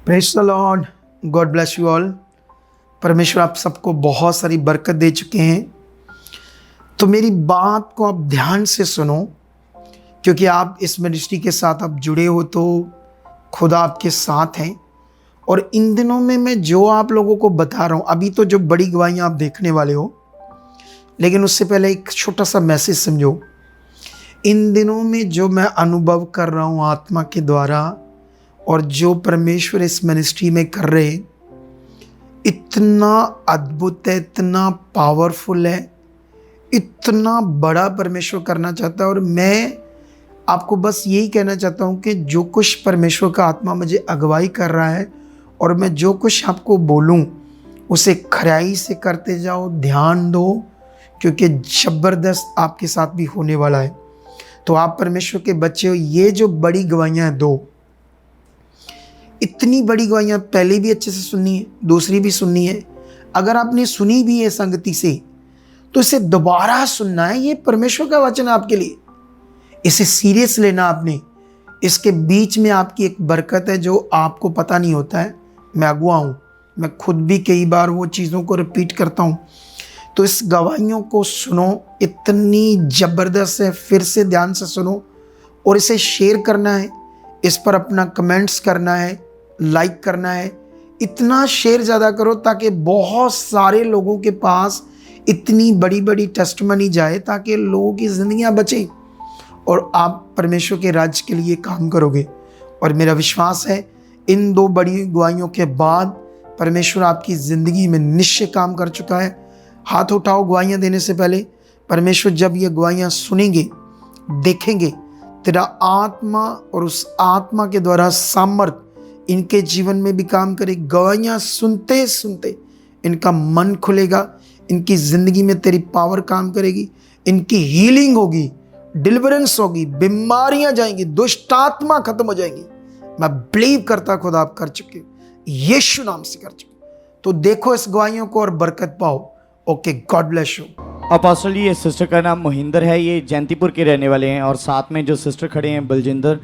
Praise the Lord, God bless you all. परमेश्वर आप सबको बहुत सारी बरकत दे चुके हैं। तो मेरी बात को आप ध्यान से सुनो, क्योंकि आप इस मिनिस्ट्री के साथ आप जुड़े हो तो खुदा आपके साथ हैं। और इन दिनों में मैं जो आप लोगों को बता रहा हूँ, अभी तो जो बड़ी गवाहियाँ आप देखने वाले हो, लेकिन उससे पहले एक छोटा सा मैसेज समझो। इन दिनों में जो मैं अनुभव कर रहा हूँ आत्मा के द्वारा, और जो परमेश्वर इस मिनिस्ट्री में कर रहे हैं, इतना अद्भुत है, इतना पावरफुल है, इतना बड़ा परमेश्वर करना चाहता है। और मैं आपको बस यही कहना चाहता हूँ कि जो कुछ परमेश्वर का आत्मा मुझे अगुवाई कर रहा है, और मैं जो कुछ आपको बोलूँ उसे खराई से करते जाओ, ध्यान दो, क्योंकि ज़बरदस्त आपके साथ भी होने वाला है। तो आप परमेश्वर के बच्चे हो। ये जो बड़ी गवाहियाँ हैं, दो इतनी बड़ी गवाहियाँ पहले भी अच्छे से सुननी है, दूसरी भी सुननी है। अगर आपने सुनी भी है संगति से, तो इसे दोबारा सुनना है। ये परमेश्वर का वचन है आपके लिए, इसे सीरियस लेना आपने। इसके बीच में आपकी एक बरकत है जो आपको पता नहीं होता है। मैं अगुआ हूँ, मैं खुद भी कई बार वो चीज़ों को रिपीट करता हूँ। तो इस गवाहियों को सुनो, इतनी ज़बरदस्त है। फिर से ध्यान से सुनो और इसे शेयर करना है, इस पर अपना कमेंट्स करना है, लाइक करना है। इतना शेयर ज़्यादा करो ताकि बहुत सारे लोगों के पास इतनी बड़ी बड़ी टेस्टमनी जाए, ताकि लोगों की ज़िंदगियाँ बचें और आप परमेश्वर के राज्य के लिए काम करोगे। और मेरा विश्वास है इन दो बड़ी गवाहियों के बाद परमेश्वर आपकी ज़िंदगी में निश्चय काम कर चुका है। हाथ उठाओ गवाहियाँ देने से पहले। परमेश्वर जब ये गवाहियाँ सुनेंगे, देखेंगे, तेरा आत्मा और उस आत्मा के द्वारा सामर्थ इनके जीवन में भी काम करे। गवाहियाँ सुनते सुनते इनका मन खुलेगा, इनकी ज़िंदगी में तेरी पावर काम करेगी, इनकी हीलिंग होगी, डिलीवरेंस होगी, बीमारियां जाएंगी, दुष्ट आत्मा खत्म हो जाएंगी। मैं बिलीव करता खुदा आप कर चुके, यीशु नाम से कर चुके। तो देखो इस गवाहियों को और बरकत पाओ। Okay, God bless you. Apostle ji, ये सिस्टर का नाम मोहिंदर है, ये जयंतीपुर के रहने वाले हैं। और साथ में जो सिस्टर खड़े हैं बलजिंदर।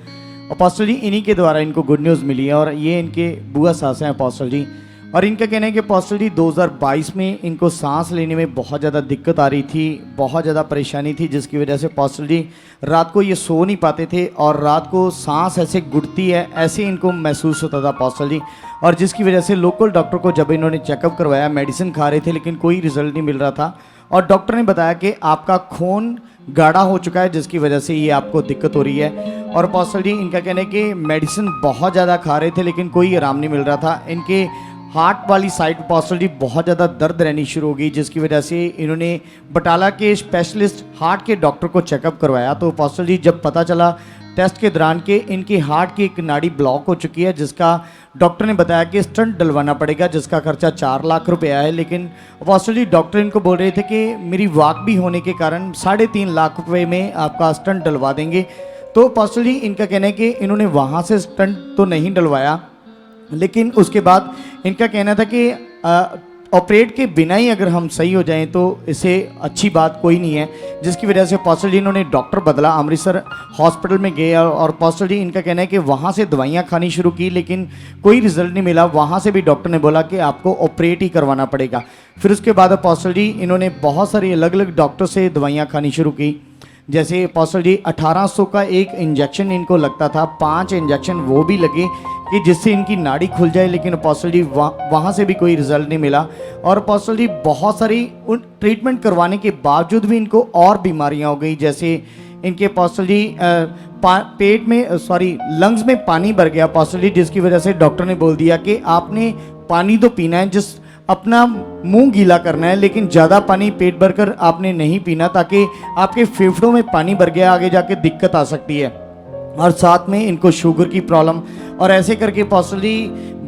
अपोस्टल जी, इन्हीं के द्वारा इनको गुड न्यूज़ मिली है, और ये इनके बुआ सास हैं अपोस्टल जी। और इनका कहना है कि अपोस्टल जी 2022 में इनको सांस लेने में बहुत ज़्यादा दिक्कत आ रही थी, बहुत ज़्यादा परेशानी थी, जिसकी वजह से अपोस्टल जी रात को ये सो नहीं पाते थे, और रात को सांस ऐसे गुड़ती है, ऐसे इनको महसूस होता था अपोस्टल जी। और जिसकी वजह से लोकल डॉक्टर को जब इन्होंने चेकअप करवाया, मेडिसिन खा रहे थे लेकिन कोई रिजल्ट नहीं मिल रहा था। और डॉक्टर ने बताया कि आपका खून गाढ़ा हो चुका है, जिसकी वजह से ये आपको दिक्कत हो रही है। और अपोस्टल जी, इनका कहना है कि मेडिसिन बहुत ज़्यादा खा रहे थे लेकिन कोई आराम नहीं मिल रहा था। इनके हार्ट वाली साइड अपोस्टल जी बहुत ज़्यादा दर्द रहनी शुरू हो गई, जिसकी वजह से इन्होंने बटाला के स्पेशलिस्ट हार्ट के डॉक्टर को चेकअप करवाया। तो अपोस्टल जी, जब पता चला टेस्ट के दौरान के इनकी हार्ट की एक नाड़ी ब्लॉक हो चुकी है, जिसका डॉक्टर ने बताया कि स्टंट डलवाना पड़ेगा, जिसका खर्चा 4 लाख रुपया है। लेकिन अपोस्टल जी, डॉक्टर इनको बोल रहे थे कि मेरी वाक भी होने के कारण 3.5 लाख रुपए में आपका स्टंट डलवा देंगे। तो अपोस्टल जी, इनका कहना है कि इन्होंने वहाँ से स्टंट तो नहीं डलवाया, लेकिन उसके बाद इनका कहना था कि ऑपरेट के बिना ही अगर हम सही हो जाएं तो इसे अच्छी बात कोई नहीं है। जिसकी वजह से अपोस्टल जी इन्होंने डॉक्टर बदला, अमृतसर हॉस्पिटल में गए। और अपोस्टल जी, इनका कहना है कि वहाँ से दवाइयाँ खानी शुरू की लेकिन कोई रिजल्ट नहीं मिला। वहाँ से भी डॉक्टर ने बोला कि आपको ऑपरेट ही करवाना पड़ेगा। फिर उसके बाद अपोस्टल जी इन्होंने बहुत सारी अलग अलग डॉक्टर से दवाइयाँ खानी शुरू की। जैसे अपोस्टल जी 1800 का एक इंजेक्शन इनको लगता था, 5 इंजेक्शन वो भी लगे कि जिससे इनकी नाड़ी खुल जाए, लेकिन अपोस्टल जी वहाँ से भी कोई रिजल्ट नहीं मिला। और अपोस्टल जी बहुत सारी उन ट्रीटमेंट करवाने के बावजूद भी इनको और बीमारियाँ हो गई। जैसे इनके अपोस्टल जी पेट में लंग्स में पानी भर गया अपोस्टल जी, जिसकी वजह से डॉक्टर ने बोल दिया कि आपने पानी तो पीना है, जिस अपना मुंह गीला करना है, लेकिन ज़्यादा पानी पेट भरकर आपने नहीं पीना, ताकि आपके फेफड़ों में पानी भर गया आगे जाके दिक्कत आ सकती है। और साथ में इनको शुगर की प्रॉब्लम, और ऐसे करके अपोस्टल जी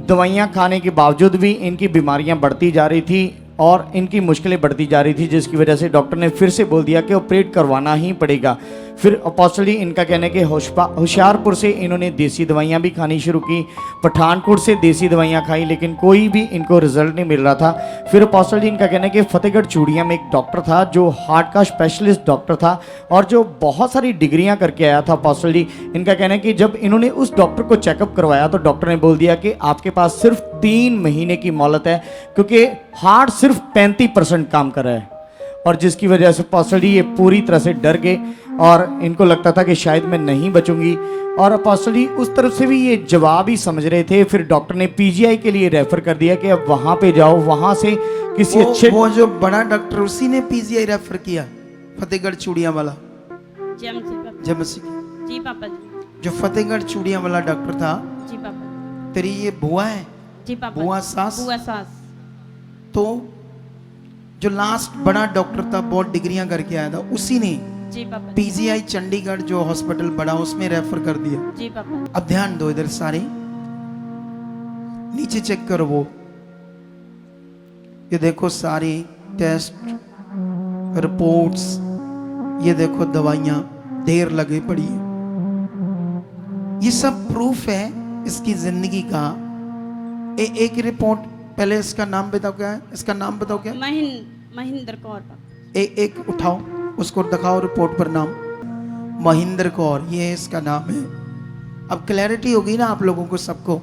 दवाइयाँ खाने के बावजूद भी इनकी बीमारियाँ बढ़ती जा रही थी और इनकी मुश्किलें बढ़ती जा रही थी, जिसकी वजह से डॉक्टर ने फिर से बोल दिया कि ऑपरेट करवाना ही पड़ेगा। फिर अपोस्टल जी इनका कहना है कि होशियारपुर से इन्होंने देसी दवाइयाँ भी खानी शुरू की, पठानकोट से देसी दवाइयाँ खाई, लेकिन कोई भी इनको रिजल्ट नहीं मिल रहा था। फिर अपोस्टल जी इनका कहना है कि फतेहगढ़ चूड़िया में एक डॉक्टर था जो हार्ट का स्पेशलिस्ट डॉक्टर था और जो बहुत सारी डिग्रियाँ करके आया था। अपोस्टल जी इनका कहना है कि जब इन्होंने उस डॉक्टर को चेकअप करवाया तो डॉक्टर ने बोल दिया कि आपके पास सिर्फ 3 महीने की मोहलत है, क्योंकि हार्ट सिर्फ 35% काम कर रहा है। और जिसकी वजह से अपोस्टल जी ये पूरी तरह से डर गए और इनको लगता था कि शायद मैं नहीं बचूंगी। और अपोस्टल जी उस तरफ से भी ये जवाब ही समझ रहे थे। फिर डॉक्टर ने पीजीआई के लिए रेफर कर दिया कि अब वहां पे जाओ, वहां से किसी अच्छे वो जो बड़ा डॉक्टर उसी ने पीजीआई रेफर किया, फतेहगढ़ चूड़िया वाला जमसी जी पापा जी। जो फतेहगढ़ चूड़िया वाला डॉक्टर था। जी पापा। तेरी ये बुआ है? जी पापा। बुआ सास? बुआ सास। तो जो लास्ट बड़ा डॉक्टर था, बहुत डिग्रियां करके आया था, उसी ने जी पापा। पीजीआई चंडीगढ़ जो हॉस्पिटल बड़ा उसमें रेफर कर दिया। जी पापा। अब ध्यान दो इधर सारे, नीचे चेक करो वो, ये देखो सारी टेस्ट रिपोर्ट्स, ये देखो दवाइयां ढेर लगे पड़ी है। ये सब प्रूफ है इसकी जिंदगी का। एक रिपोर्ट, पहले इसका नाम बताओ क्या है? इसका नाम बताओ क्या? महेंद्र कौर पापा। एक उठाओ, उसको दिखाओ रिपोर्ट पर नाम, महेंद्र कौर, ये इसका नाम है। अब क्लैरिटी होगी ना आप लोगों को सबको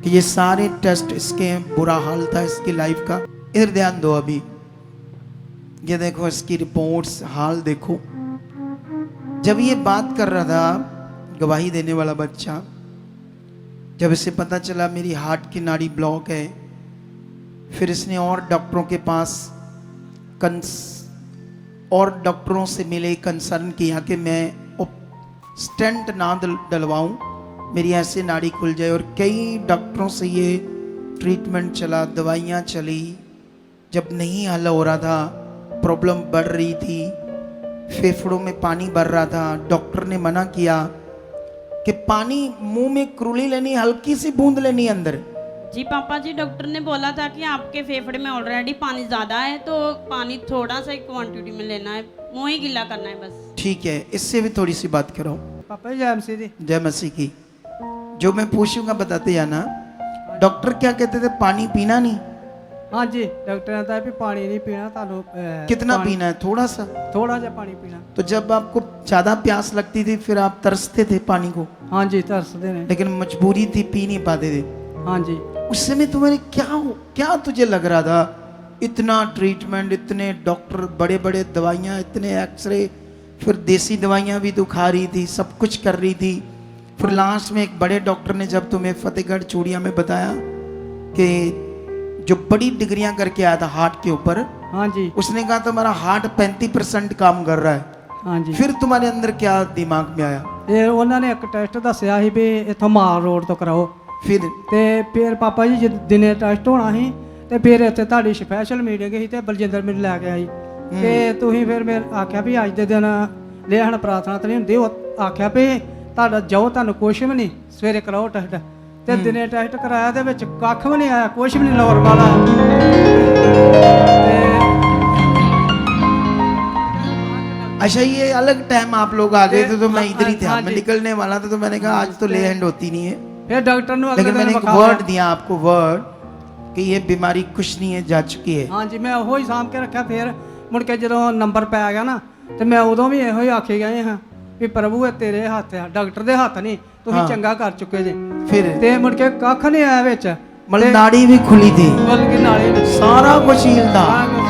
कि ये सारे टेस्ट इसके, बुरा हाल था इसकी लाइफ का। इधर ध्यान दो अभी, ये देखो इसकी रिपोर्ट्स, हाल देखो। जब ये बात कर रहा था गवाही देने वाला बच्चा, जब इसे पता चला मेरी हार्ट की नाड़ी ब्लॉक है, फिर इसने और डॉक्टरों के पास और डॉक्टरों से मिले, कंसर्न किया कि मैं स्टेंट ना डलवाऊं, मेरी ऐसे नाड़ी खुल जाए। और कई डॉक्टरों से ये ट्रीटमेंट चला, दवाइयाँ चली, जब नहीं हल हो रहा था, प्रॉब्लम बढ़ रही थी, फेफड़ों में पानी भर रहा था। डॉक्टर ने मना किया कि पानी मुंह में क्रूली लेनी, हल्की सी बूंद लेनी अंदर। जी पापा जी, डॉक्टर ने बोला था कि आपके फेफड़े में ऑलरेडी पानी ज्यादा है, तो पानी थोड़ा सा क्वांटिटी में लेना है, मुंह ही गीला करना है बस। ठीक है, इससे भी थोड़ी सी बात करो पापा। जय मसीह जी। जय मसीह की। जो मैं पूछूंगा बताते जाना। डॉक्टर क्या कहते थे? पानी पीना नहीं? हाँ जी, डॉक्टर ने कहा भी पानी नहीं पीना, तालो कितना पीना है? थोड़ा सा, थोड़ा सा पानी पीना। तो जब आपको ज्यादा प्यास लगती थी फिर आप तरसते थे पानी को? हाँ जी, तरसते हैं, लेकिन मजबूरी थी, पी नहीं पाते थे। हाँ जी। उस समय तुम्हारे क्या तुझे लग रहा था? इतना ट्रीटमेंट, इतने डॉक्टर, बड़े बड़े दवाइयाँ, इतने एक्सरे, फिर देसी दवाइयाँ भी तू खा रही थी, सब कुछ कर रही थी। फिर लास्ट में एक बड़े डॉक्टर ने जब तुम्हें फतेहगढ़ चूड़िया में बताया कि जो बड़ी डिग्रियां करके आया था हार्ट के ऊपर, हाँ जी, उसने कहा तुम्हारा हार्ट 35% काम कर रहा है। हाँ जी। फिर तुम्हारे अंदर क्या दिमाग में आया? ये उन्होंने एक टेस्ट दसिया ही भी इथों माल रोड तो कराओ। फिर पापा जी जब दिने टेस्ट होना ही ते फिर इतने ताड़ी स्पैशल मीटिंग ही ते बलजिंदर मैनू लैके आई ते तुसीं फिर मैं आख्या भी अज दे दिन लेहन प्रार्थना तो नहीं हुंदी, आख्या भी तुहाडा जाओ, तुहानूं कुछ भी नहीं, सवेरे कराओ टेस्ट। ते दिने टेस्ट कराया ते विच कख भी नहीं आया, कुछ भी नहीं नॉर्मल आया। अच्छा, ये अलग टाइम आप लोग आ गए थे तो मैं इधर ही था, मैं निकलने वाला था तो मैंने कहा आज तो ले हैंड होती नहीं है। फिर डॉक्टर ने लेकिन मैंने एक वर्ड दिया आपको, वर्ड कि ये बीमारी कुछ नहीं है, जा चुकी है। हाँ जी, मैं वो ही साम के रखा। फिर मुड़ के जो नंबर पै गया ना तो मैं उदों भी यो ही आखे गए हाँ भी प्रभु है तेरे हाथ है, डॉक्टर दे हाथ नहीं, तुम चंगा कर चुके जे। फिर ते मुड़ के कख नहीं आया विच, मतलब नाड़ी भी खुली थी, बल्कि नाड़ी सारा कुछ हील था।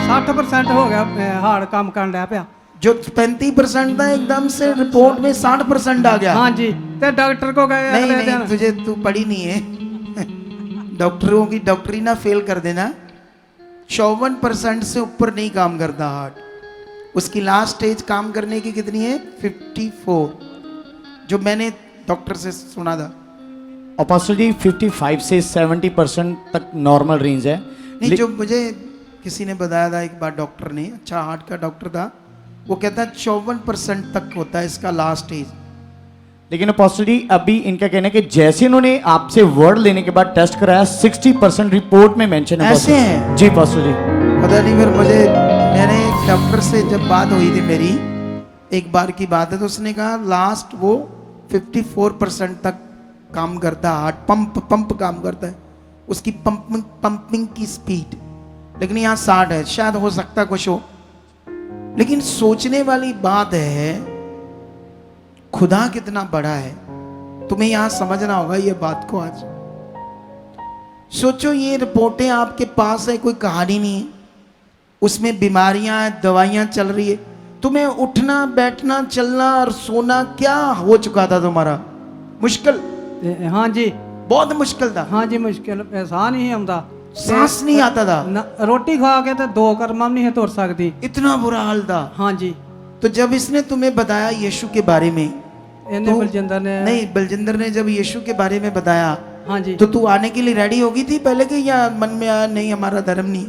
60% हो गया हार्ड काम करन लग पिया। जो 35% था एकदम से रिपोर्ट में 60% आ गया। हाँ जी, ते डॉक्टर को गए नहीं, तुझे तू पढ़ी नहीं है डॉक्टरों की डॉक्टरी ना फेल कर देना। 54% से ऊपर नहीं काम करता हार्ट, उसकी लास्ट स्टेज काम करने की कितनी है? 54, जो मैंने डॉक्टर से सुना था। अपोस्टल जी 55 से 70% तक नॉर्मल रेंज है। नहीं, जो मुझे किसी ने बताया था एक बार, डॉक्टर ने, अच्छा हार्ट का डॉक्टर था, वो कहता है 54% तक होता है इसका लास्ट स्टेज। लेकिन अपोस्टल जी अभी इनका कहना है कि जैसे इन्होंने आपसे वर्ड लेने के बाद टेस्ट कराया 60% रिपोर्ट में मेंशन है। ऐसे हैं? जी अपोस्टल जी। पता नहीं, फिर मैंने एक डॉक्टर से जब बात हुई थी मेरी, एक बार की बात है, तो उसने कहा लास्ट वो 54% तक काम करता है, हार्ट पंप काम करता है, उसकी पंपिंग की स्पीड, लेकिन यहाँ 60 है। शायद हो सकता कुछ हो, लेकिन सोचने वाली बात है खुदा कितना बड़ा है। तुम्हें यहाँ समझना होगा ये बात को। आज सोचो, ये रिपोर्टें आपके पास है, कोई कहानी नहीं है, उसमें बीमारियां हैं, दवाइयां चल रही है, तुम्हें उठना बैठना चलना और सोना क्या हो चुका था तुम्हारा? मुश्किल, हाँ जी, बहुत मुश्किल था। हाँ जी, मुश्किल ऐसा नहीं आंदा, सांस नहीं आता था, रोटी खा के तो 2 कदम नहीं है तुर सकती, इतना बुरा हाल था। हाँ जी। तो जब इसने तुम्हें बताया यीशु के बारे में, इन्हें बलजिंदर ने, नहीं, बलजिंदर ने जब यीशु के बारे में बताया, हाँ जी, तो तू आने के लिए रेडी होगी थी पहले के, या मन में आया नहीं हमारा धर्म नहीं?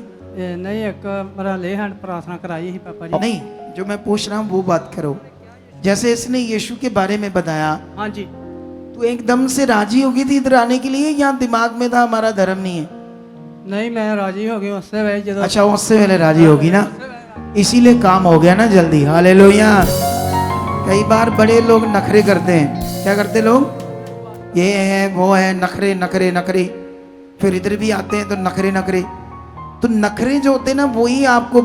नहीं, एक मेरा ले हैंड प्रार्थना कराई ही पापा जी। नहीं, जो मैं पूछ रहा हूँ वो बात करो। जैसे इसने यीशु के बारे में बताया, हाँ जी, तू एकदम से राजी होगी थी इधर आने के लिए, या दिमाग में था हमारा धर्म नहीं है? नहीं, मैं राजी हो गया उससे भाई। जो अच्छा, उससे पहले राजी होगी ना, इसीलिए काम हो गया ना जल्दी। हालेलुया। कई बार बड़े लोग नखरे करते हैं। क्या करते लोग? ये है वो है, नखरे नखरे नखरे, फिर इधर भी आते हैं तो नखरे नखरे। तो नखरे जो होते हैं ना, वही आपको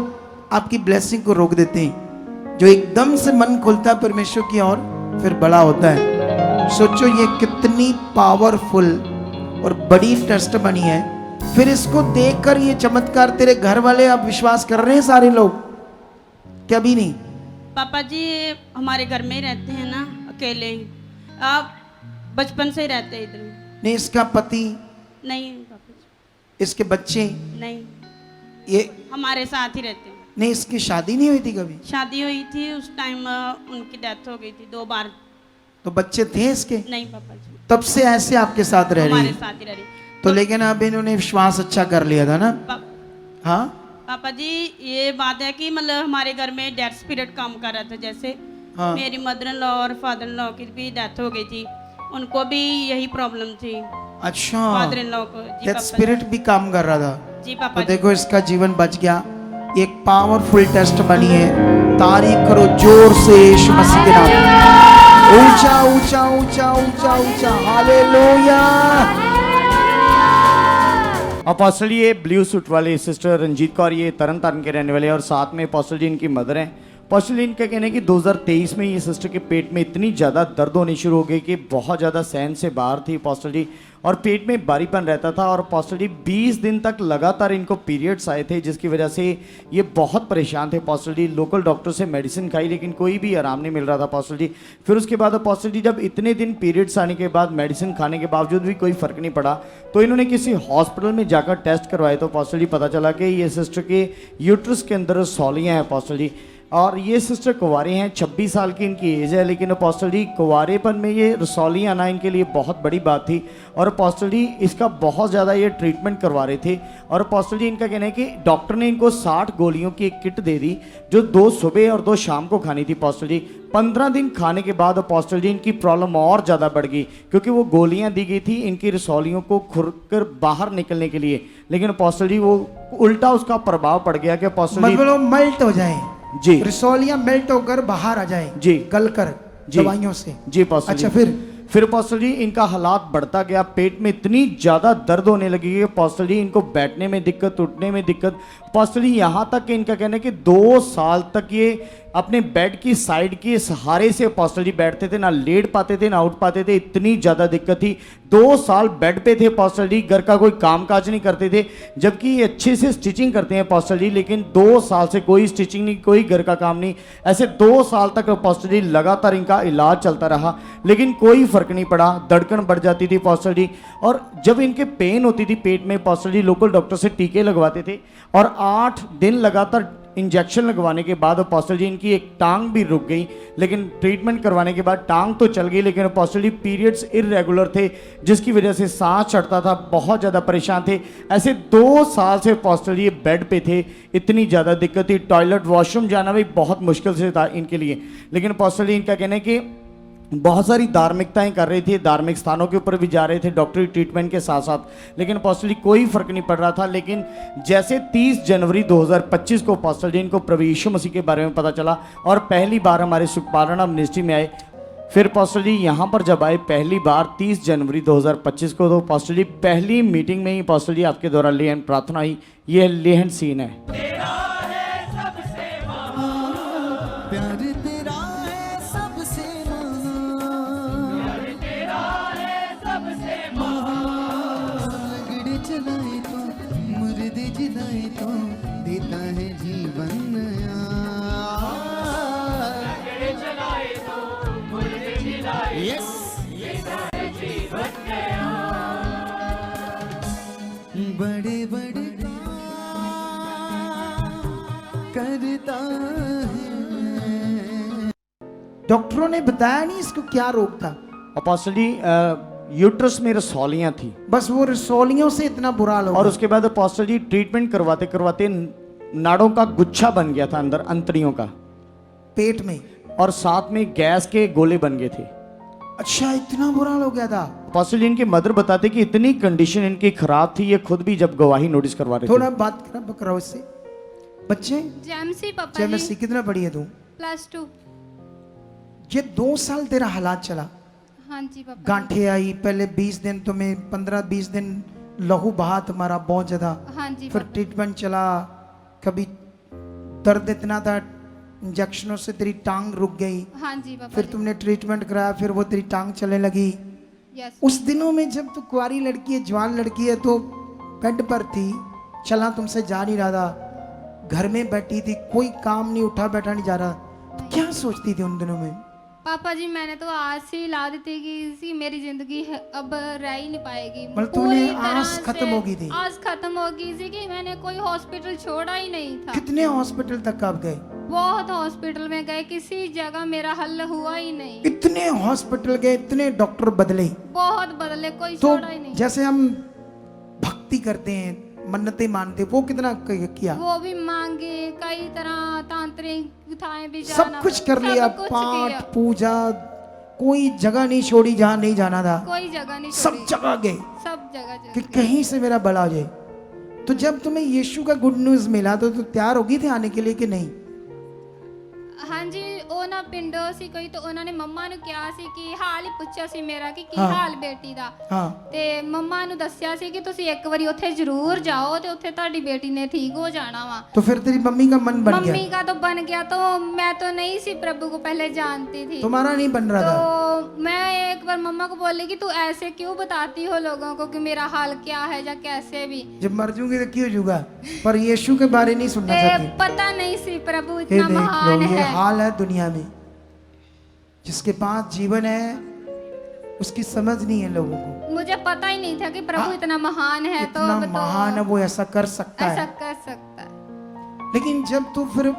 आपकी ब्लेसिंग को रोक देते हैं। जो एकदम से मन खुलता है परमेश्वर की ओर, फिर बड़ा होता है। सोचो ये कितनी पावरफुल और बड़ी टेस्ट बनी है। फिर इसको देखकर ये चमत्कार तेरे घर वाले अब विश्वास कर रहे हैं सारे लोग, क्या भी नहीं? पापा जी हमारे घर में ही रहते हैं ना, अकेले ही। आप बचपन से ही रहते हैं इधर? नहीं, इसका पति नहीं पापा जी, इसके बच्चे नहीं, ये हमारे साथ ही रहते हैं। नहीं, इसकी शादी नहीं हुई थी कभी? शादी हुई थी, उस टाइम उनकी डेथ हो गई थी 2 बार। तो बच्चे थे इसके? नहीं पापा जी, तब से ऐसे आपके साथ रह रही हमारे है? साथ ही रह रही। तो लेकिन अब इन्होंने विश्वास अच्छा कर लिया था ना? हाँ पापा जी, ये बात है कि मतलब हमारे घर में डेथ स्पिरिट काम कर रहा था। जैसे हाँ। मेरी मदर इन लॉ और फादर इन लॉ की भी डेथ हो गई थी, उनको भी यही प्रॉब्लम थी। अच्छा, फादर इन लॉ को। जी डेथ पापा स्पिरिट भी काम कर रहा था। जी तो पापा जी। देखो इसका जीवन बच गया। एक पावरफुल टेस्ट बनी है। तारीफ करो जोर से यीशु मसीह के नाम। ऊंचा ऊंचा ऊंचा ऊंचा ऊंचा हालेलुया। अपोस्टल ये ब्लू सूट वाले सिस्टर रंजीत कौर, ये तरन तारण के रहने वाले हैं, और साथ में अपोस्टल जी इनकी मदर हैं। अपोस्टल जी इनका कहना है कि 2023 में ये सिस्टर के पेट में इतनी ज़्यादा दर्द होनी शुरू हो गई कि बहुत ज़्यादा सहन से बाहर थी अपोस्टल जी, और पेट में भारीपन रहता था। और अपोस्टल जी 20 दिन तक लगातार इनको पीरियड्स आए थे, जिसकी वजह से ये बहुत परेशान थे अपोस्टल जी। लोकल डॉक्टर से मेडिसिन खाई, लेकिन कोई भी आराम नहीं मिल रहा था अपोस्टल जी। फिर उसके बाद अपोस्टल जी जब इतने दिन पीरियड्स आने के बाद मेडिसिन खाने के बावजूद भी कोई फ़र्क नहीं पड़ा, तो इन्होंने किसी हॉस्पिटल में जाकर टेस्ट करवाए, तो अपोस्टल जी पता चला कि ये सिस्टर के यूट्रस के अंदर रसौलियाँ हैं अपोस्टल जी। और ये सिस्टर कुंवारे हैं, 26 साल की इनकी एज है, लेकिन अपोस्टल जी कुंवारेपन में ये रसौलियाँ आना इनके लिए बहुत बड़ी बात थी। और अपोस्टल जी इसका बहुत ज़्यादा ये ट्रीटमेंट करवा रहे थे। और अपोस्टल जी इनका कहना है कि डॉक्टर ने इनको 60 गोलियों की एक किट दे दी, जो 2 सुबह और 2 शाम को खानी थी अपोस्टल जी। 15 दिन खाने के बाद अपोस्टल जी इनकी प्रॉब्लम और ज़्यादा बढ़ गई, क्योंकि वो गोलियाँ दी गई थी इनकी रसौलियों को खुरकर बाहर निकलने के लिए, लेकिन अपोस्टल जी वो उल्टा उसका प्रभाव पड़ गया कि अपोस्टल जी मतलब मेल्ट हो जाए जी, रसौलियां मेल्ट होकर बाहर आ जाए जी, गलकर जी, दवाइयों से। जी अपोस्टल अच्छा, जी। फिर अपोस्टल जी इनका हालात बढ़ता गया, पेट में इतनी ज़्यादा दर्द होने लगी कि अपोस्टल जी इनको बैठने में दिक्कत, उठने में दिक्कत। अपोस्टल जी यहाँ तक कि इनका कहना है कि 2 साल तक ये अपने बेड की साइड के सहारे से अपोस्टल जी बैठते थे, ना लेट पाते थे ना उठ पाते थे, इतनी ज़्यादा दिक्कत थी। 2 साल बेड पे थे अपोस्टल जी, घर का कोई काम काज नहीं करते थे, जबकि ये अच्छे से स्टिचिंग करते हैं अपोस्टल जी, लेकिन 2 साल से कोई स्टिचिंग नहीं, कोई घर का काम नहीं। ऐसे 2 साल तक अपोस्टल जी लगातार इनका इलाज चलता रहा, लेकिन कोई फ़र्क नहीं पड़ा, धड़कन बढ़ जाती थी अपोस्टल जी। और जब इनके पेन होती थी पेट में अपोस्टल जी, लोकल डॉक्टर से टीके लगवाते थे, और 8 दिन लगातार इंजेक्शन लगवाने के बाद अपोस्टल जी इनकी एक टांग भी रुक गई, लेकिन ट्रीटमेंट करवाने के बाद टांग तो चल गई, लेकिन अपोस्टल जी पीरियड्स इर्रेगुलर थे, जिसकी वजह से सांस चढ़ता था, बहुत ज़्यादा परेशान थे। ऐसे 2 साल से अपोस्टल जी बेड पे थे, इतनी ज़्यादा दिक्कत थी, टॉयलेट वॉशरूम जाना भी बहुत मुश्किल से था इनके लिए। लेकिन अपोस्टल जी इनका कहना है कि बहुत सारी धार्मिकताएं कर रहे थे, धार्मिक स्थानों के ऊपर भी जा रहे थे डॉक्टरी ट्रीटमेंट के साथ साथ, लेकिन अपोस्टल जी कोई फर्क नहीं पड़ रहा था। लेकिन जैसे 30 जनवरी 2025 को अपोस्टल जी इनको प्रभु यीशु मसीह के बारे में पता चला और पहली बार हमारे सुखपालना मिनिस्ट्री में आए। फिर अपोस्टल जी यहाँ पर जब आए पहली बार 30 जनवरी 2025 को, तो अपोस्टल जी पहली मीटिंग में ही अपोस्टल जी आपके द्वारा लेहन प्रार्थना हुई। ये लेहन सीन है। प्यार तेरा है सबसे महान, लगड़े चलाए तो मुर्दे जिलाए तो देता है जीवन नया। यस बड़े बड़े काम करता है। डॉक्टरों ने बताया नहीं इसको क्या रोग था, अपोस्टल जी यूट्रस में रसौलियाँ थी बस वो रसौलियों से इतना बुरा हाल हो और गया। उसके बाद अपोस्टल जी ट्रीटमेंट करवाते करवाते नाड़ों का गुच्छा बन गया था अंदर, अंतड़ियों का, पेट में। और साथ में गैस के गोले बन गए थे। अच्छा, इतना बुरा हाल हो गया था। अपोस्टल जी इनके मदर बताते कि इतनी कंडीशन इनकी खराब थी, ये खुद भी जब गवाही नोटिस करवा रहे थोड़ा थे। बात कराओ इससे। बच्चे जेमसी पापा जेमसी जी कितना पढ़ी है तू? +2। ये 2 साल तेरा हालात चला, हाँ जी पापा। गांठे आई, पहले 20 दिन तुम्हें 15-20 दिन लहू बहा तुम्हारा बहुत ज्यादा, हाँ जी फिर पापा। ट्रीटमेंट चला, कभी दर्द इतना था इंजेक्शनों से तेरी टांग रुक गई, हाँ जी पापा। फिर तुमने ट्रीटमेंट कराया, फिर वो तेरी टांग चलने लगी। यस। उस दिनों में जब तू कुंवारी लड़की है, जवान लड़की है, तो बेड पर थी, चला तुमसे जा नहीं रहा था, घर में बैठी थी, कोई काम नहीं, उठा बैठा नहीं जा रहा, तो क्या सोचती थी उन दिनों में? पापा जी मैंने तो आज से ही ला दी थी कि इसी मेरी जिंदगी है अब रह ही नहीं पाएगी। मतलब तूने पूरी तरह आस खत्म से हो गई थी? आस खत्म हो गई थी कि मैंने कोई हॉस्पिटल छोड़ा ही नहीं था। कितने हॉस्पिटल तक आप गए? बहुत हॉस्पिटल में गए, किसी जगह मेरा हल हुआ ही नहीं। इतने हॉस्पिटल गए, इतने डॉक्टर बदले, बहुत बदले, कोई तो छोड़ा ही नहीं। जैसे हम भक्ति करते हैं, मन्नतें मानते, वो कितना किया? वो भी मांगे, कई तरह तांत्रिक थाएं भी सब जाना, कुछ कर लिया, सब कुछ पाठ किया। पूजा, कोई जगह नहीं छोड़ी जहाँ नहीं जाना था, कोई जगह नहीं सब छोड़ी। जगह गए सब जगह कि जगह। कहीं से मेरा भला हो जाए। तो जब तुम्हें यीशु का गुड न्यूज मिला तो तैयार होगी थी आने के लिए कि नहीं? हाँ जी, ਉਹ ਨਾ ਪਿੰਡੋਂ ਸੀ ਕੋਈ, ਤਾਂ ਉਹਨਾਂ ਨੇ ਮੰਮਾ ਨੂੰ ਕਿਹਾ ਸੀ ਕਿ ਹਾਲ ਹੀ ਪੁੱਛਿਆ ਸੀ ਮੇਰਾ ਕਿ ਕੀ ਹਾਂ। ਹਾਲ ਬੇਟੀ ਦਾ। हाँ, ਤੇ ਮੰਮਾ ਨੂੰ ਦੱਸਿਆ ਸੀ ਕਿ ਤੁਸੀਂ ਇੱਕ ਵਾਰੀ ਉੱਥੇ ਜ਼ਰੂਰ ਜਾਓ ਤੇ ਉੱਥੇ ਤੁਹਾਡੀ बेटी ने ठीक हो जाना वा। तो फिर तेरी मम्मी का मन बन मम्मी गया, का तो बन गया, तो मैं तो नहीं सी प्रभु को पहले जानती थी। तुम्हारा नहीं बन रहा था। तो मैं एक बार मम्मा को बोली कि तू ऐसे क्यों बताती हो लोगों को कि मेरा हाल क्या है या कैसे भी। जब मर जूंगी तो क्यों जूगा, पर यीशु के बारे नहीं सुनना ते चाहती। पता नहीं सी प्रभु ये इतना देख लो, महान ये है। हाल है दुनिया में, जिसके पास जीवन है उसकी समझ नहीं है लोगों को। मुझे पता ही नहीं था कि प्रभु इतना महान है। तो इतना अब तो महान है, वो ऐसा कर सकता ऐसा है। कर सकता है। लेकिन जब तू फिर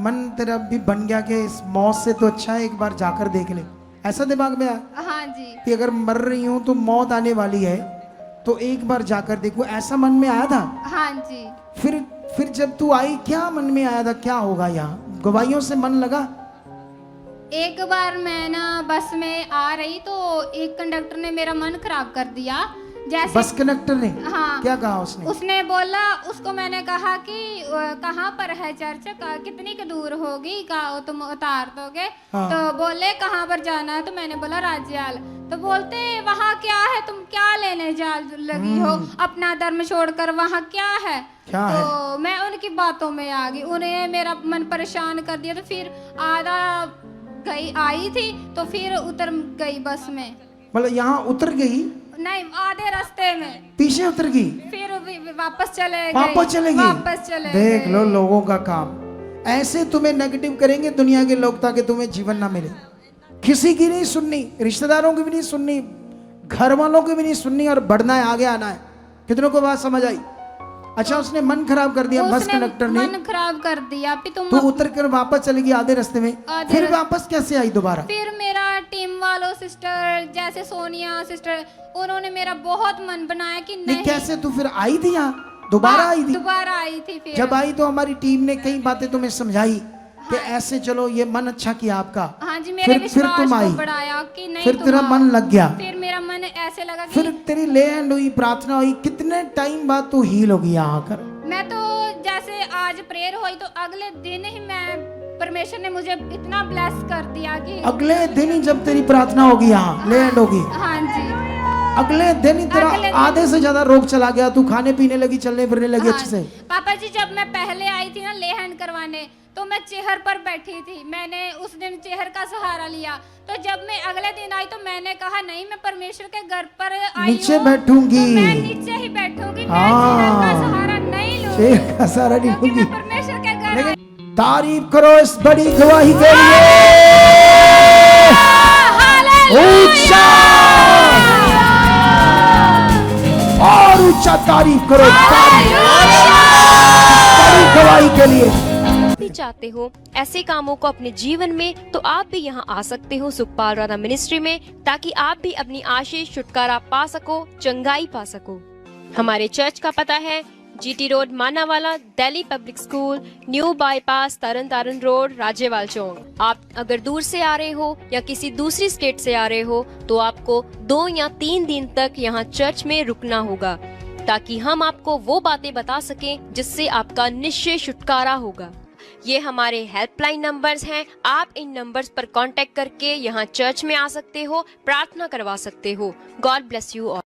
मन तेरा भी बन गया कि इस मौत से तो अच्छा है एक बार जाकर देख ले, ऐसा दिमाग में आया हाँ जी। कि अगर मर रही हूं तो मौत आने वाली है तो एक बार जाकर देखो, ऐसा मन में आया था। हाँ जी। फिर जब तू आई क्या मन में आया था, क्या होगा यहाँ? गवाहियों से मन लगा? एक बार मैं ना बस में आ रही तो एक कंडक्टर ने मेरा मन खराब कर दिया। जैसे बस कंडक्टर ने हाँ। क्या कहा उसने? उसने बोला, उसको मैंने कहा कि कहाँ पर है चर्च, कितनी की दूर होगी, कहा तुम उतार दोगे? हाँ। तो बोले कहाँ पर जाना है? तो मैंने बोला राज्याल। तो बोलते वहाँ क्या है, तुम क्या लेने जा लगी हो, अपना धर्म छोड़कर वहाँ क्या है? क्या तो है? मैं उनकी बातों में आ गई, उन्हें मेरा मन परेशान कर दिया। तो फिर आधा गई आई थी तो फिर उतर गई बस में। मतलब यहाँ उतर गई, नहीं, आधे रास्ते में पीछे उतर गई, फिर वापस चले गए। वापस चले गई। वापस चले देख गए। लो लोगों का काम, ऐसे तुम्हें नेगेटिव करेंगे दुनिया के लोग ताकि तुम्हें जीवन ना मिले। किसी की नहीं सुननी, रिश्तेदारों की भी नहीं सुननी, घर वालों की भी नहीं सुननी, और बढ़ना है, आगे आना है। कितनों को बात समझ आई? अच्छा, उसने मन खराब कर दिया बस उसने कंडक्टर ने, मन खराब कर दिया। फिर तुम तो उतर कर वापस चली गई आधे रास्ते में। आधे फिर रास्ते- वापस कैसे आई दोबारा? फिर मेरा टीम वालों सिस्टर, जैसे सोनिया सिस्टर, उन्होंने मेरा बहुत मन बनाया कि नहीं, नहीं। कैसे तू फिर आई थी यहाँ, दोबारा आई थी? दोबारा आई थी फिर। जब आई तो हमारी टीम ने कई बातें तुम्हें समझाई, कि ऐसे चलो, ये मन अच्छा किया आपका। हाँ जी, मेरे फिर विश्वास तुम आई, को बढ़ाया कि नहीं फिर तुम तेरा आओ। मन लग गया, फिर मेरा मन ऐसे लगा कि फिर तेरी ले एंड हुई, प्रार्थना हुई, कितने टाइम बाद तू हील होगी यहाँ आकर? मैं तो जैसे आज प्रेयर हुई तो अगले दिन ही मैं, परमेश्वर ने मुझे इतना ब्लेस कर दिया कि अगले दिन ही जब तेरी प्रार्थना होगी यहाँ ले एंड होगी, हाँ जी, अगले दिन ही तेरा अगले दिन। आधे से ज्यादा रोग चला गया, तू खाने पीने लगी, चलने फिरने लगी हाँ, अच्छे से। पापा जी जब मैं पहले आई थी ना ले हैंड करवाने, तो मैं चेहर पर बैठी थी, मैंने उस दिन चेहर का सहारा लिया। तो जब मैं अगले दिन आई तो मैंने कहा नहीं, मैं परमेश्वर के घर पर आई नीचे हूँ, बैठूंगी। तो मैं नीचे ही बैठूंगी, मैं हाँ। चेहर का सहारा नहीं लूंगी, चेहर का सहारा नहीं क्योंकि मैं लूंगी। परमेश्वर के घर आई। तारीफ करो इस बड़ी गवाही के लिए। ऊंचा और ऊंचा तारीफ करो, बड़ी गवाही के लिए। भी चाहते हो ऐसे कामों को अपने जीवन में, तो आप भी यहाँ आ सकते हो सुखपाल राणा मिनिस्ट्री में, ताकि आप भी अपनी आशीष छुटकारा पा सको, चंगाई पा सको। हमारे चर्च का पता है GT road Manawala, Delhi public school, new bypass, Tarn Taran road, Rajyawal chowk. आप अगर दूर से आ रहे हो या किसी दूसरी स्टेट से आ रहे हो तो आपको 2 या 3 दिन तक यहाँ चर्च में रुकना होगा, ताकि हम आपको वो बातें बता सकें जिससे आपका निश्चय छुटकारा होगा। ये हमारे हेल्पलाइन नंबर्स हैं, आप इन नंबर्स पर कांटेक्ट करके यहाँ चर्च में आ सकते हो, प्रार्थना करवा सकते हो। God bless you all.